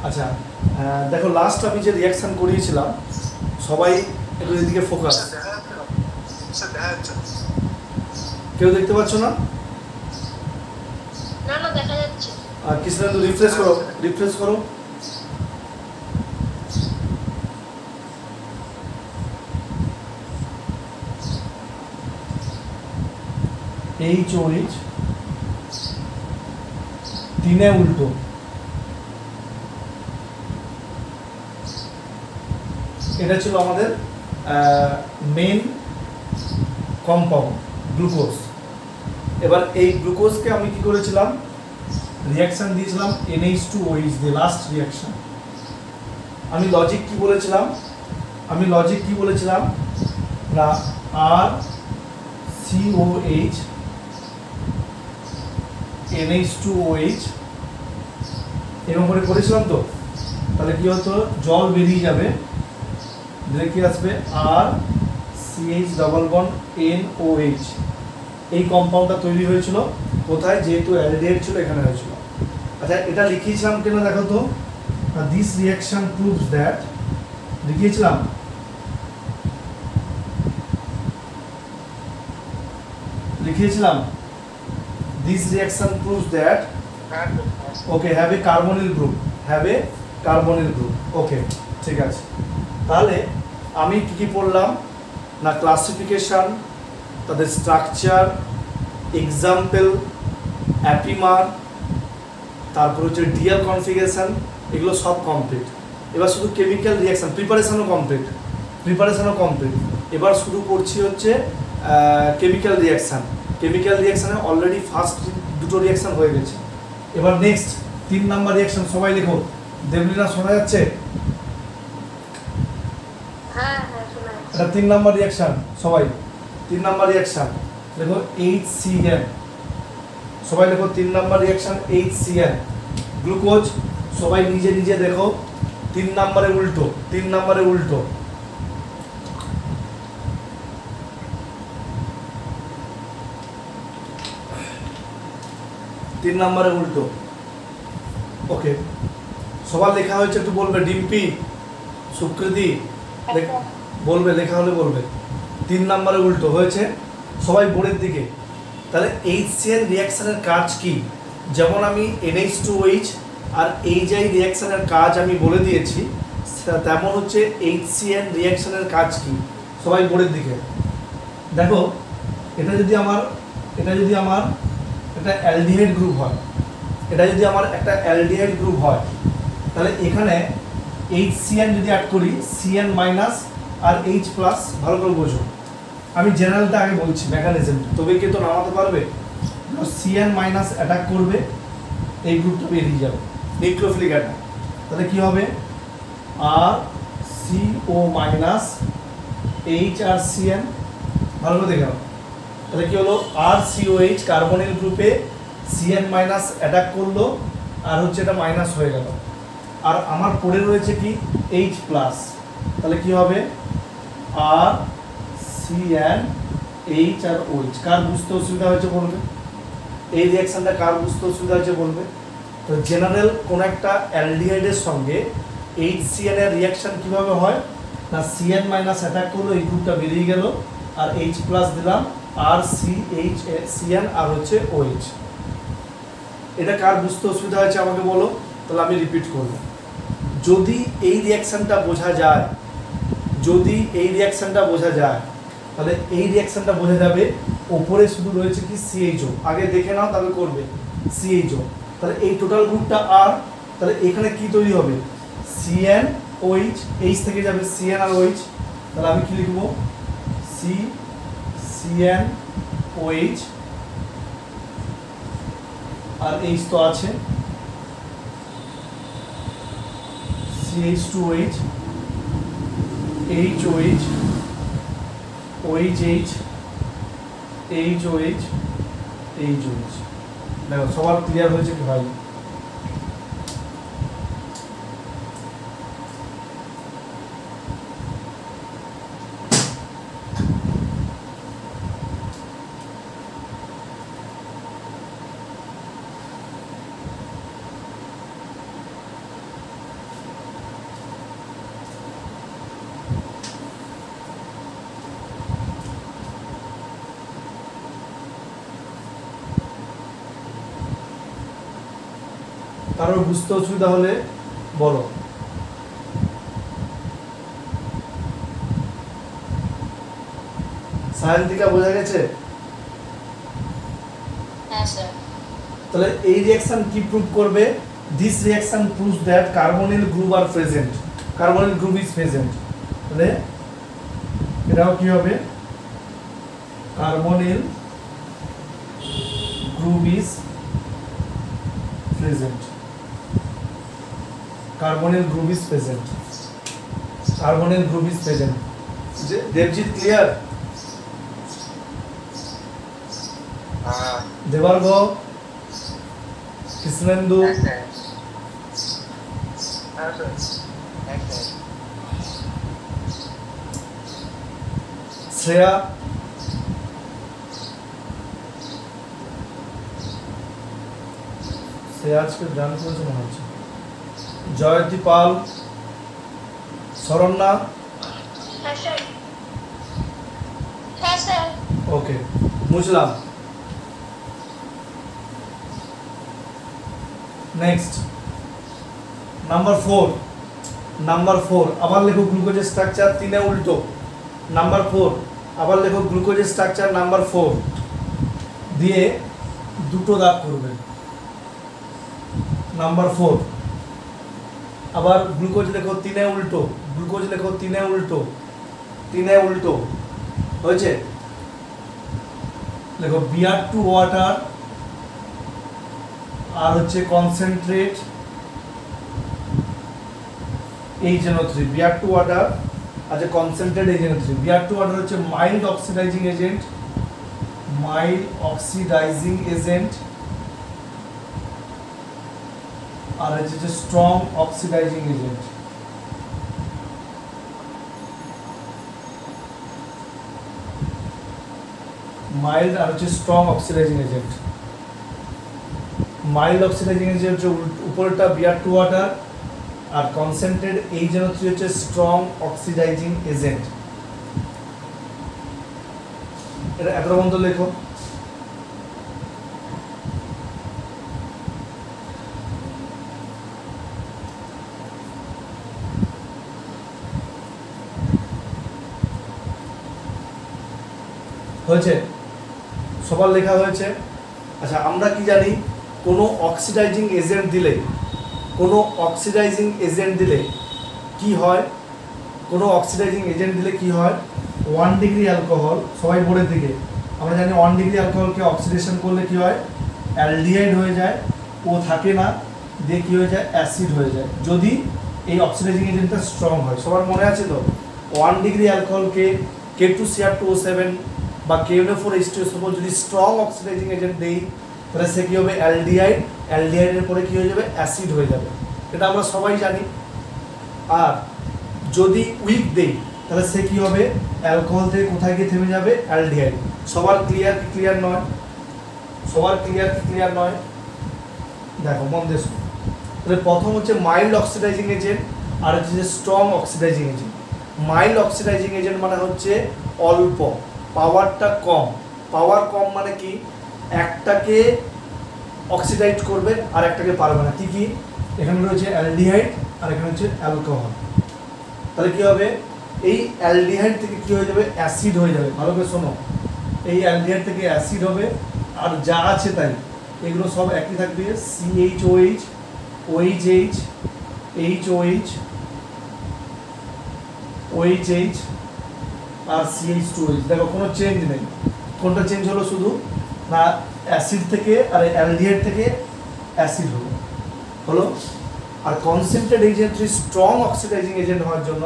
আচ্ছা, দেখো লাস্ট আমি যে রিয়াকশন করিয়েছিলাম, সবাই একটু এদিকে ফোকাস। কেউ দেখতে পাচ্ছ না? না না দেখা যাচ্ছে। আর কৃষ্ণেন্দু রিফ্রেশ করো, রিফ্রেশ করো। HOH 3 উল্টো, এটা ছিল আমাদের মেন কম্পাউন্ড গ্লুকোজ। এবার এই গ্লুকোজকে আমি কি করেছিলাম, রিয়াকশন দিয়েছিলাম NH2OH দিয়ে, লাস্ট রিয়াকশন। আমি লজিক কি বলেছিলাম, না RCOH NH2OH এরকম করে করেছিলাম তো। তাহলে কি হতো, জল বেরিয়ে যাবে, দিলে কি আসবে RCH ডবল বন্ড NOH। এই কম্পাউন্ডটা তৈরি হয়েছিল কোথায়, যেহেতু অ্যালডিহাইড ছিল এখানে হয়েছিল। আচ্ছা, এটা লিখিয়েছিলাম কেন দেখো তো, দিস রিয়াকশন প্রুভস দ্যাট, লিখিয়েছিলাম this reaction proves that okay have a carbonyl group, okay ঠিক আছে। তাহলে আমি কি কি পড়লাম না, ক্লাসিফিকেশন, তাদের স্ট্রাকচার, এক্সাম্পল, অ্যাপিমার, তারপর হচ্ছে ডিএল কনফিগারেশন, এগুলো সব কমপ্লিট। এবার শুধু কেমিক্যাল রিয়াকশান প্রিপারেশনও কমপ্লিট। এবার শুরু করছি হচ্ছে কেমিক্যাল রিয়াকশানে অলরেডি ফার্স্ট দুটো রিয়াকশান হয়ে গেছে। এবার নেক্সট 3 নাম্বার রিয়াকশান, সবাই লেখো। দেবলীনা শোনা যাচ্ছে? হ্যাঁ হ্যাঁ শোনা যাচ্ছে। এটা 3 নাম্বার রিয়াকশান, সবাই 3 নাম্বার রিয়াকশান দেখো, HCN, সবাই দেখো 3 নাম্বার রিয়াকশান HCN গ্লুকোজ। সবাই নিজে নিজে দেখো, 3 নাম্বারে উল্টো, 3 নাম্বারে উল্টো। ওকে, সবার লেখা হয়েছে, একটু বলবে। ডিম্পি, সুকৃতি বলবে, লেখা হলে বলবে। 3 নাম্বারে উল্টো হয়েছে, সবাই বোর্ডের দিকে। তাহলে HCN রিয়াকশানের কাজ কি, যেমন আমি NH2OH আর HI রিয়াকশানের কাজ আমি বলে দিয়েছি, তেমন হচ্ছে HCN রিয়াকশানের কাজ কি, সবাই বোর্ডের দিকে দেখো। এটা যদি আমার একটা অ্যালডিহাইড গ্রুপ হয়, তাহলে এখানে HCN যদি অ্যাড করি, CN মাইনাস আর H প্লাস, ভালো করে বোঝো। আমি জেনারেলটা আগে বলছি, মেকানিজম, তবে কি তো নামাতে পারবে। CN মাইনাস অ্যাটাক করবে, এই গ্রুপটা বেরিয়ে যাবে, নিউক্লিওফিলিক অ্যাটাক। তাহলে কি হবে, RCO মাইনাস H আর CN, ভালো করে দেখে নাও। তাহলে কি হলো, RCOH কার্বনিল গ্রুপে CN মাইনাস অ্যাটাক করলো, আর হচ্ছে এটা মাইনাস হয়ে গেল। আর আমার পড়ে রয়েছে কি H প্লাস, তাহলে কি হবে RCN H আর OH। কার বুঝতে অসুবিধা হয়েছে বলবে, এই রিয়াকশনটা কার বুঝতে অসুবিধা হয়েছে বলবে। তো জেনারেল কোন একটা অ্যালডিহাইডের সঙ্গে HCN এর রিয়াকশন কিভাবে হয় না, CN মাইনাস অ্যাটাক করলো, এই গ্রুপটা বেরিয়ে গেল, আর H প্লাস দিলাম, RCN আর হচ্ছে OH। এটা কার বুঝতে অসুবিধা হয়েছে আমাকে বলো, তাহলে আমি রিপিট করব। যদি এই রিয়াকশনটা বোঝা যায়, তাহলে এই রিয়াকশনটা বোঝা যাবে। ওপরে শুধু রয়েছে কি CHO, আগে দেখে নাও তবে করবে CHO। তাহলে এই টোটাল গ্রুপটা R, তাহলে এখানে কি তৈরি হবে, CN OH, H থেকে যাবে CN আর OH। তাহলে আমি কি লিখবো, CN OH আর H তো আছে, CH2OH, HOH, OHH, HOH, HOH। দেখো সবার ক্লিয়ার হয়েছে কি ভাই? কারোর বুঝতে অসুবিধা হলে বলো। সায়ন্তিকা বোঝা গেছে? হ্যাঁ স্যার। তাহলে এই রিঅ্যাকশন কি প্রুভ করবে? This reaction proves that carbonyl group are present, carbonyl group is present. তাহলে এটাও কি হবে? Carbonyl group is present, carbonyl group is present, carbonyl group is present. Debjit clear? Debargha, Krishnendu, Shreya, Shreya আজকে গান করেছে মনে হচ্ছে, জয়ন্তী পাল, শরণ্যা। হ্যাঁ স্যার। হ্যাঁ স্যার। ওকে, বুঝলাম। নেক্সট নাম্বার 4, নাম্বার 4 আবার লেখো গ্লুকোজের স্ট্রাকচার 3 এ উল্টো। নাম্বার 4 আবার লেখো গ্লুকোজের স্ট্রাকচার নাম্বার 4 দিয়ে দুটো দাগ করবে। নাম্বার 4 আবার গ্লুকোজ লেখো 3 এ উল্টো, গ্লুকোজ লেখো 3 এ উল্টো, 3 এ উল্টো হয়েছে। লেখো Br2 ওয়াটার আর হচ্ছে কনসেন্ট্রেট HNO3, Br2 ওয়াটার আছে কনসেন্ট্রেট HNO3। Br2 ওয়াটার হচ্ছে mild oxidising agent, mild oxidising agent, আর হচ্ছে স্ট্রং অক্সিডাইজিং এজেন্ট। মাইল্ড আর হচ্ছে strong oxidising agent. Mild oxidising agent হচ্ছে উপরেরটা Br2 ওয়াটার, আর কনসেন্ট্রেট HNO3 হচ্ছে স্ট্রং অক্সিডাইজিং এজেন্ট। এটা এত পর্যন্ত লেখো। হয়েছে? সবার লেখা হয়েছে? আচ্ছা, আমরা কি জানি কোনো অক্সিডাইজিং এজেন্ট দিলে, কোনো অক্সিডাইজিং এজেন্ট দিলে কি হয়? কোনো অক্সিডাইজিং এজেন্ট দিলে কি হয়? 1 ডিগ্রি অ্যালকোহল, সবাই বোর্ডের দিকে, আমরা জানি 1 ডিগ্রি অ্যালকোহলকে অক্সিডেশন করলে কি হয়? অ্যালডিহাইড হয়ে যায়, ও থাকে না, দিয়ে কি হয়ে যায়? অ্যাসিড হয়ে যায়, যদি এই অক্সিডাইজিং এজেন্টটা স্ট্রং হয়। সবার মনে আছে তো? 1 ডিগ্রি অ্যালকোহলকে K2Cr2O7 বা KNO4H2SO4 যদি স্ট্রং অক্সিডাইজিং এজেন্ট দেই, তাহলে সে কী হবে? অ্যালডিহাইড, অ্যালডিহাইডের পরে কী হয়ে যাবে? অ্যাসিড হয়ে যাবে। এটা আমরা সবাই জানি। আর যদি উইক দেই, তাহলে সে কী হবে? অ্যালকোহল থেকে কোথায় গিয়ে থেমে যাবে? অ্যালডিহাইড। সবার ক্লিয়ার কি ক্লিয়ার নয়? সবার ক্লিয়ার কি ক্লিয়ার নয়? দেখো মন দিয়ে শোনো। তাহলে প্রথম হচ্ছে মাইল্ড অক্সিডাইজিং এজেন্ট, আর হচ্ছে strong oxidising agent. Mild oxidising agent মানে হচ্ছে অল্প, পাওয়ারটা কম। পাওয়ার কম মানে কি? একটাকে অক্সিডাইজ করবে আর একটাকে পারবে না। কি কি? এখানে রয়েছে অ্যালডিহাইড আর এখানে হচ্ছে অ্যালকোহল। তাহলে কি হবে? এই অ্যালডিহাইড থেকে কি হয়ে যাবে? অ্যাসিড হয়ে যাবে। ভালো করে শোনো, এই অ্যালডিহাইড থেকে অ্যাসিড হবে, আর যা আছে তাই এগুলো সব একই থাকবে। CHOH, OHH, HOH, OHH আর CH2OH। দেখো কোনো চেঞ্জ নেই। কোনটা চেঞ্জ হলো? শুধু না অ্যাসিড থেকে আর অ্যালডিহাইড থেকে অ্যাসিড হলো হলো আর concentrate agent strong oxidising agent হওয়ার জন্য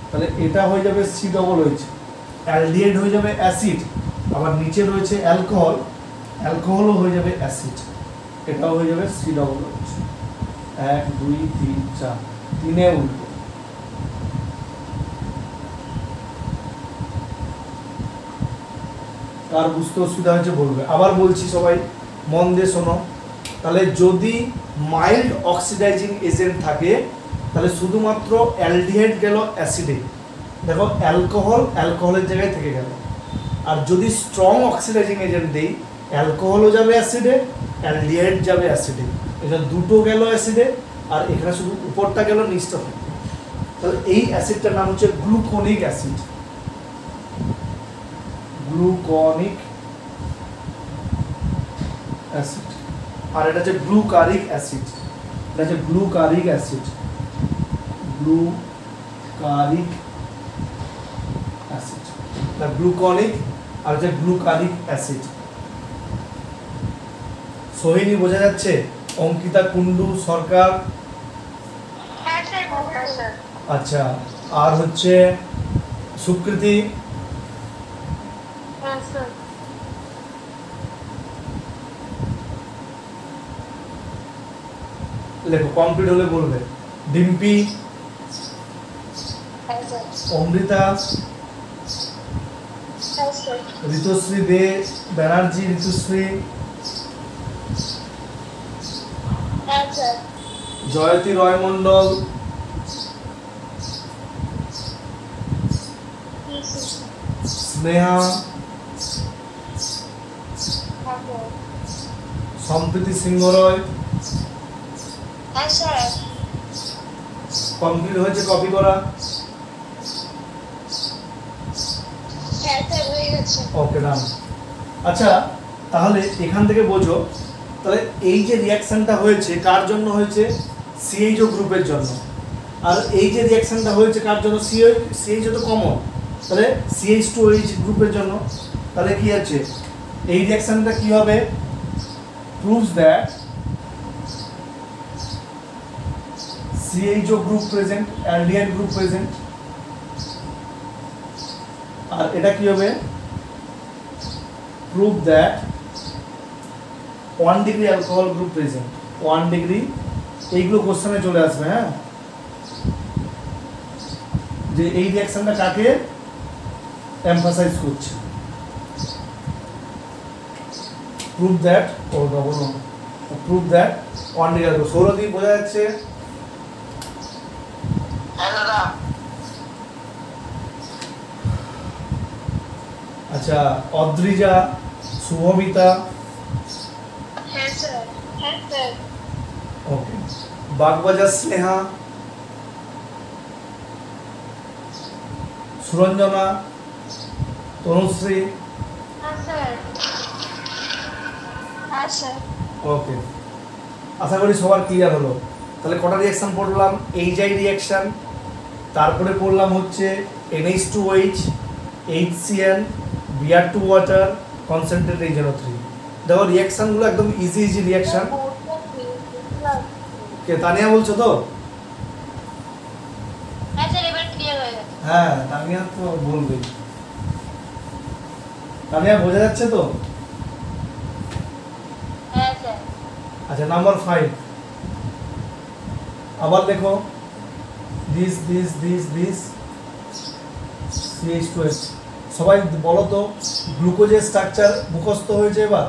তাহলে এটা হয়ে যাবে COOH, অ্যালডিহাইড হয়ে যাবে অ্যাসিড, আবার নিচে রয়েছে অ্যালকোহল, অ্যালকোহলও হয়ে যাবে অ্যাসিড, এটাও হয়ে যাবে COOH। 1 2 3 4, 3 এ উল্টো। কার বুঝতে অসুবিধা হয়েছে বলবে। আবার বলছি, সবাই মন দিয়ে শোনো। তাহলে যদি মাইল্ড অক্সিডাইজিং এজেন্ট থাকে, তাহলে শুধুমাত্র অ্যালডিহাইড গেল অ্যাসিডে, দেখো অ্যালকোহল অ্যালকোহলের জায়গায় থেকে গেল। আর যদি স্ট্রং অক্সিডাইজিং এজেন্ট দেই, অ্যালকোহলও যাবে অ্যাসিডে, অ্যালডিহাইড যাবে অ্যাসিডে। এটা দুটো গেল অ্যাসিডে, আর এখানে শুধু উপরটা গেল নিচটা থাকলো। তাহলে এই অ্যাসিডটার নাম হচ্ছে গ্লুকোনিক অ্যাসিড, গ্লুকোনিক অ্যাসিড। আর এটা হচ্ছে গ্লুকারিক অ্যাসিড, এটা হচ্ছে গ্লুকারিক অ্যাসিড, গ্লুকারিক অ্যাসিড, এটা গ্লুকোনিক আর হচ্ছে গ্লুকারিক অ্যাসিড। সোহিনী বোঝা যাচ্ছে? অঙ্কিতা, কুন্ডু, সরকার, হ্যাঁ স্যার। আচ্ছা, আর হচ্ছে সুকৃতি, হ্যাঁ স্যার। লেখো, কমপ্লিট হলে বলবে। ডিম্পি, হ্যাঁ স্যার। অমৃতা, হ্যাঁ স্যার। ঋতুশ্রী দে, ব্যানার্জি ঋতুশ্রী, হ্যাঁ স্যার। জয়তী রয় মণ্ডল, স্নেহা, সম্প্রীতি সিংহ রয়। হ্যাঁ স্যার। কমপ্লিট হয়েছে কপি করা? হ্যাঁ স্যার হয়ে গেছে। ওকে, ডান। আচ্ছা, তাহলে এখান থেকে বোঝো, তাহলে এই যে রিয়াকশনটা হয়েছে কার জন্য হয়েছে? সিএইচও গ্রুপের জন্য। আর এই যে রিয়াকশনটা হয়েছে কার জন্য? সিএইচও তো কমন, তাহলে CH2OH গ্রুপের জন্য। তাহলে কি আছে এই রিয়াকশনটা? কি হবে? Proves that CHO group present, aldehyde group present. আর এটা কি হবে? prove that 1 degree alcohol group present, 1 degree। এইগুলো কোশ্চেনে চলে আসবে। হ্যাঁ, যে এই রিঅ্যাকশনটা কাকে এমফাসাইজ করছে? prove that, ও double no, prove that 1 degree alcohol। Sourodip বোঝা যাচ্ছে? হ্যাঁ দাদা। আচ্ছা, অদ্রিজা, শুভমিতা, হ্যাঁ স্যার। হ্যাঁ স্যার। ওকে, বাগবাজার স্নেহা, সুরঞ্জনা, তনুশ্রী, হ্যাঁ স্যার। হ্যাঁ স্যার। ওকে, আশা করি সবার ক্লিয়ার হলো। তাহলে কটা রিঅ্যাকশন পড়লাম? HI রিঅ্যাকশন, তারপরে পড়লাম হচ্ছে NH2OH, HCl, Br2 water, concentrate HNO3। দেখো রিঅ্যাকশনগুলো একদম ইজি রিঅ্যাকশন। কে তানিয়া বলছো তো? হ্যাঁ স্যার এবার ক্লিয়ার হয়ে গেছে। হ্যাঁ, তানিয়া তো বলবেই। তানিয়া বোঝা যাচ্ছে তো? হ্যাঁ স্যার। আচ্ছা, নাম্বার 5 আবার দেখো, দিস CH2H। সবাই বলো তো, গ্লুকোজের স্ট্রাকচার মুখস্থ হয়েছে এবার?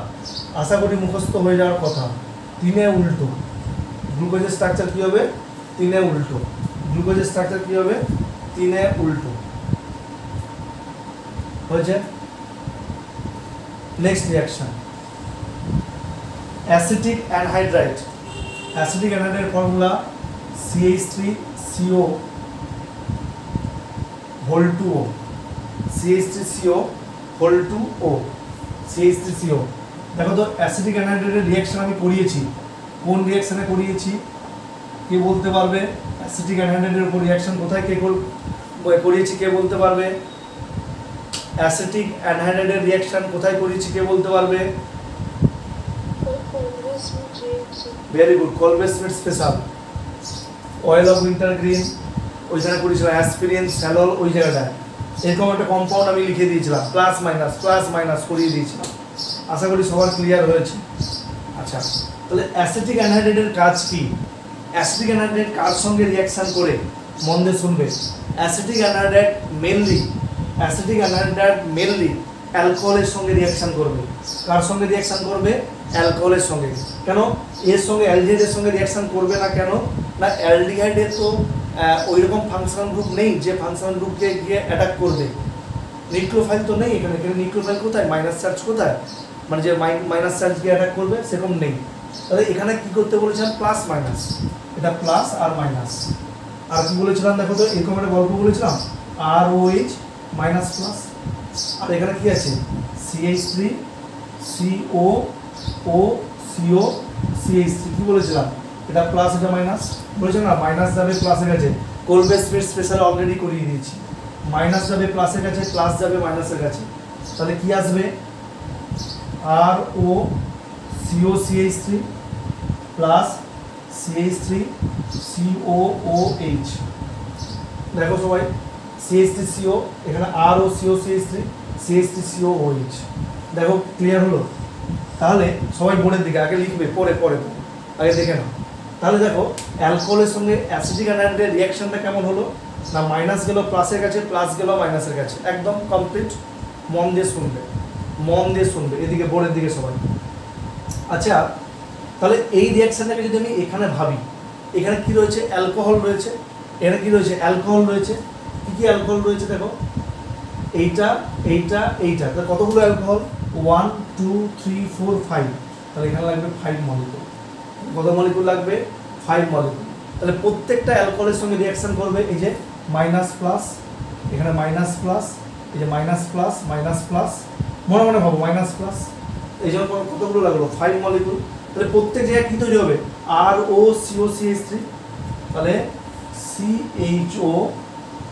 আশা করি মুখস্থ হয়ে যাওয়ার কথা। 3 এ উল্টো গ্লুকোজের স্ট্রাকচার কি হবে? 3 এ উল্টো গ্লুকোজের স্ট্রাকচার কি হবে? 3 এ উল্টো হয়েছে। Next reaction, acetic anhydride. Acetic anhydride formula CH3CO whole 2O, CH3CO whole 2O, CH3CO। দেখো তো, অ্যাসিটিক অ্যানহাইড্রাইডের রিঅ্যাকশন আমি করিয়েছি, কোন রিঅ্যাকশনে করিয়েছি? কে বলতে পারবে? অ্যাসিটিক অ্যানহাইড্রাইডের উপর রিঅ্যাকশন কোথায় করিয়েছি কে বলতে পারবে? অ্যাসিটিক অ্যানহাইড্রাইডের রিঅ্যাকশন কোথায় করিয়েছি কে বলতে পারবে? ভেরি গুড, কলবে Smith special. Oil of winter green ওই জায়গায় করেছিলাম, অ্যাসপিরিন, স্যালল ওই জায়গাটায়। এরকম একটা কম্পাউন্ড আমি লিখে দিয়েছিলাম, প্লাস মাইনাস করিয়ে দিয়েছিলাম। আশা করি সবার ক্লিয়ার হয়েছে। আচ্ছা, তাহলে অ্যাসিটিক অ্যানহাইড্রাইডের কাজ কি? অ্যাসিটিক অ্যানহাইড্রাইড কার সঙ্গে রিঅ্যাকশন করে? মন দিয়ে শুনবে। অ্যাসিটিক অ্যানহাইড্রাইড মেনলি অ্যালকোহলের সঙ্গে রিঅ্যাকশন করবে। কার সঙ্গে রিঅ্যাকশন করবে? অ্যালকোহলের সঙ্গে। কেন এর সঙ্গে অ্যালডিহাইডের সঙ্গে রিঅ্যাকশন করবে না? কেন না, অ্যালডিহাইডের তো ওই রকম ফাংশনাল গ্রুপ নেই যে ফাংশনাল গ্রুপকে গিয়ে অ্যাটাক করবে। নিউক্লিওফাইল তো নেই এখানে। নিউক্লিওফাইল কোথায়? মাইনাস চার্জ কোথায়? মানে যে মাইনাস চার্জ গিয়ে অ্যাটাক করবে সেরকম নেই। তাহলে এখানে কি করতে বলেছিলাম, প্লাস মাইনাস, এটা প্লাস আর মাইনাস। আর কি বলেছিলাম দেখো তো, এরকম একটা গল্প বলেছিলাম, আর ও এইচ মাইনাস প্লাস, আর এখানে কি আছে CH3 CO ও CO CH3, কি বলেছিলাম এটা প্লাস এটা মাইনাস বলেছিলাম না, মাইনাস যাবে প্লাসের কাছে, কোলবে স্পেশাল অলরেডি করিয়ে দিয়েছি, মাইনাস যাবে প্লাসের কাছে, প্লাস যাবে মাইনাসের কাছে, তাহলে কি আসবে আর ও CO CH3 plus CH3 COOH। দেখো সবাই CH3 CO, এখানে আর ও CO CH3 CH3 COOH, দেখো ক্লিয়ার হলো। তাহলে সবাই বোর্ডের দিকে আগে লিখবে, পরে পরে আগে দেখে নাও। তাহলে দেখো অ্যালকোহলের সঙ্গে অ্যাসিটিক অ্যানাহাইড্রের রিঅ্যাকশনটা কেমন হলো না, মাইনাস গেল প্লাসের কাছে, প্লাস গেল মাইনাসের কাছে, একদম কমপ্লিট। মন দিয়ে শুনবে, মন দিয়ে শুনবে, এদিকে বোর্ডের দিকে সবাই। আচ্ছা, তাহলে এই রিঅ্যাকশনটাকে যদি আমি এখানে ভাবি, এখানে কি রয়েছে, অ্যালকোহল রয়েছে, এখানে কি রয়েছে, অ্যালকোহল রয়েছে। কি কি অ্যালকোহল রয়েছে দেখো, এইটা এইটা এইটা, তাহলে কতগুলো অ্যালকোহল, 1 2 3 4 5, তাহলে এখানে লাগবে 5 মলিকুল। কত মলিকুল লাগবে, 5 মলিকুল। তাহলে প্রত্যেকটা অ্যালকোহলের সঙ্গে রিঅ্যাকশন করবে, এই যে মাইনাস প্লাস, এখানে মাইনাস প্লাস, এই যে মাইনাস প্লাস মাইনাস প্লাস, মনে মনে ভাবো মাইনাস প্লাস, এই জন্য কতগুলো লাগলো, 5 মলিকুল। তাহলে প্রত্যেক জায়গায় কী তৈরি হবে, আর ও সিও CH3, তাহলে CHO,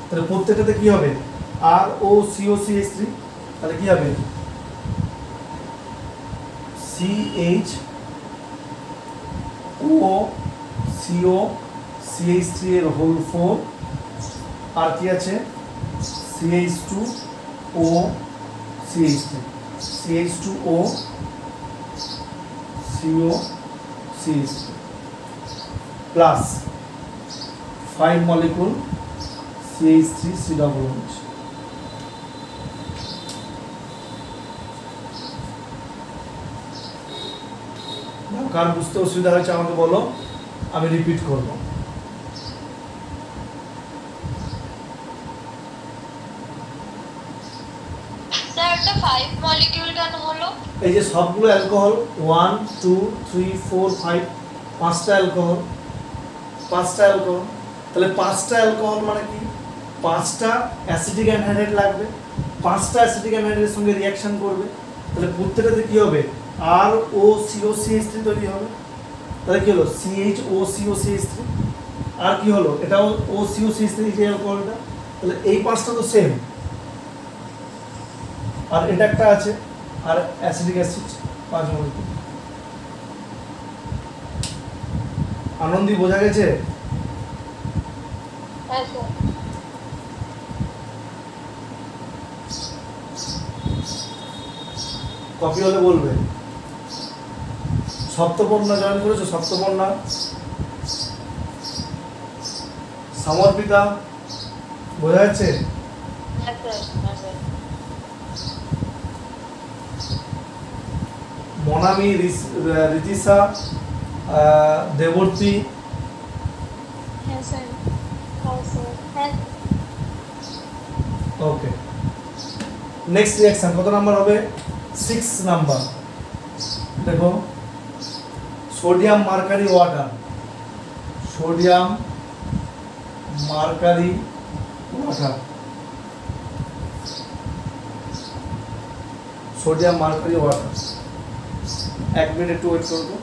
তাহলে প্রত্যেকটাতে কী হবে, আর ও সিও CH3, তাহলে কী হবে CHO CO CH3 এর হোল 4, আর কি আছে CH2O CH3 CH2O CO CH3 plus 5 molecule CH3 COOH। কার বুঝতে অসুবিধা হয়েছে আমাকে বলো, আমি রিপিট করব। স্যার এটা 5 মলিকিউল কেন হলো? এই যে সবগুলো অ্যালকোহল 1 2 3 4 5, পাঁচটা অ্যালকোহল, পাঁচটা অ্যালকোহল, তাহলে পাঁচটা অ্যালকোহল মানে কি, পাঁচটা অ্যাসিটিক অ্যানহাইড্রেট লাগবে, পাঁচটা অ্যাসিটিক অ্যানহাইড্রেটের সঙ্গে রিঅ্যাকশন করবে, তাহলে প্রত্যেকটাতে কী হবে, আর ও সিও CH3 তৈরি হবে। তাহলে কি হলো, CHO CO CH3, আর কি হলো, এটাও ও সিও CH3 যে অ্যালকোহলটা, তাহলে এই পাঁচটা তো সেম, আর এটা একটা আছে, আর অ্যাসিটিক অ্যাসিড 5 মলিকুল। আনন্দী বোঝা গেছে? হ্যাঁ স্যার। কপি হলে বলবে। সপ্তপর্ণা জয়েন করেছো, সপ্তপর্ণা, সমর্পিতা বোঝা যাচ্ছে? হ্যাঁ স্যার, হ্যাঁ স্যার। মনামি, রিতিশা, দেবর্তী, হ্যাঁ স্যার, হ্যাঁ স্যার, হ্যাঁ। ওকে। নেক্সট রিঅ্যাকশন কত নাম্বার হবে, 6 নাম্বার। দেখো sodium mercury water, sodium mercury water, sodium mercury water. 1 minute একটু ওয়েট করবো।